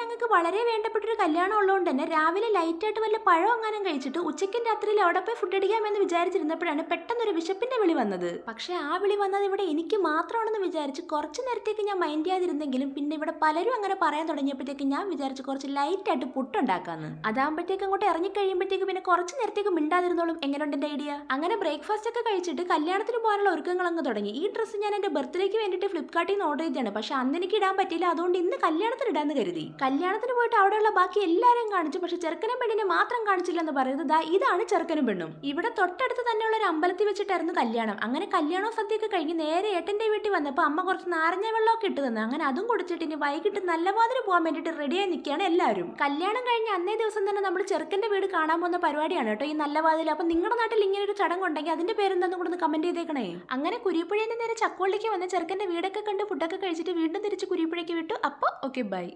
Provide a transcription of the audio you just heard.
ഞങ്ങൾക്ക് വളരെ വേണ്ടപ്പെട്ടൊരു കല്യാണം ഉള്ളതുകൊണ്ട് തന്നെ രാവിലെ ലൈറ്റായിട്ട് വല്ല പഴം എങ്ങാനും കഴിച്ചിട്ട് ഉച്ചയ്ക്കും രാത്രിയിൽ അവിടെ പോയി ഫുഡ് അടിക്കാമെന്ന് വിചാരിച്ചിരുന്നപ്പോഴാണ് പെട്ടെന്നൊരു വിശപ്പിന്റെ വിളി വന്നത്. പക്ഷേ ആ വിളി വന്നത് ഇവിടെ എനിക്ക് മാത്രമാണെന്ന് വിചാരിച്ച് കുറച്ച് നേരത്തേക്ക് ഞാൻ മൈൻഡ് ചെയ്യാതിരുന്നെങ്കിലും പിന്നെ ഇവിടെ പലരും അങ്ങനെ പറയാൻ തുടങ്ങിയപ്പോഴത്തേക്ക് ഞാൻ വിചാരിച്ചു കുറച്ച് ലൈറ്റായിട്ട് പുട്ടുണ്ടാക്കാന്ന്. അതാകുമ്പോഴത്തേക്ക് അങ്ങോട്ട് ഇറങ്ങി കഴിയുമ്പോഴത്തേക്ക് പിന്നെ കുറച്ച് നേരത്തേക്ക് മിണ്ടാതിരുന്നോളും. എങ്ങനെയുണ്ട് എന്റെ ഐഡിയ? അങ്ങനെ ബ്രേക്ക്ഫാസ്റ്റ് ഒക്കെ കഴിച്ചിട്ട് കല്യാണത്തിന് പോകാനുള്ള ഒരുക്കങ്ങൾ അങ്ങ് തുടങ്ങി. ഈ ഡ്രസ്സ് ഞാൻ എന്റെ ബർത്ത്ഡേക്ക് വേണ്ടിയിട്ട് ഫ്ലിപ്കാർട്ടിൽ നിന്ന് ഓർഡർ ചെയ്താണ്. പക്ഷെ അന്ന് എനിക്ക് ഇടാൻ പറ്റില്ല. അതുകൊണ്ട് ഇന്ന് കല്യാണത്തിന് ഇടാന്ന് കരുതി. കല്യാണത്തിന് പോയിട്ട് അവിടെയുള്ള ബാക്കി എല്ലാവരും കാണിച്ചു. പക്ഷെ ചെറുക്കനും പെണ്ണിനെ മാത്രം കാണിച്ചില്ലെന്ന് പറയുന്നത് ഇതാണ് ചെറുക്കനും പെണ്ണും. ഇവിടെ തൊട്ടടുത്ത് തന്നെയുള്ള ഒരു അമ്പലത്തിൽ വെച്ചിട്ടായിരുന്നു കല്യാണം. അങ്ങനെ കല്യാണവും സദ്യയൊക്കെ കഴിഞ്ഞ് നേരെ ഏട്ടന്റെ വീട്ടിൽ വന്നപ്പോൾ അമ്മ കുറച്ച് നാരങ്ങ വെള്ളമൊക്കെ ഇട്ട് തന്നു. അങ്ങനെ അതും കുടിച്ചിട്ട് ഇനി വൈകിട്ട് നല്ല വാതിന് പോകാൻ വേണ്ടിയിട്ട് റെഡിയായി നിൽക്കുകയാണ് എല്ലാവരും. കല്യാണം കഴിഞ്ഞ് അന്നേ ദിവസം തന്നെ നമ്മൾ ചെറുക്കന്റെ വീട് കാണാൻ പോകുന്ന പരിപാടിയാണ് കേട്ടോ ഈ നല്ല വാതിൽ. അപ്പൊ നിങ്ങളുടെ നാട്ടിൽ ഇങ്ങനെ ഒരു ചടങ്ങുണ്ടെങ്കിൽ അതിന്റെ പേരെന്താന്ന് കൂടെ ഒന്ന് കമന്റ് ചെയ്തേക്കണേ. അങ്ങനെ കുരിപ്പുഴയിൽ നേരെ ചക്കോളിലേക്ക് വന്ന ചെറുക്കന്റെ വീടൊക്കെ കണ്ട് ഫുഡൊക്കെ കഴിച്ചിട്ട് വീണ്ടും തിരിച്ച് കുരിപ്പുഴയ്ക്ക് വിട്ടു. അപ്പോൾ ഓക്കെ ബൈ.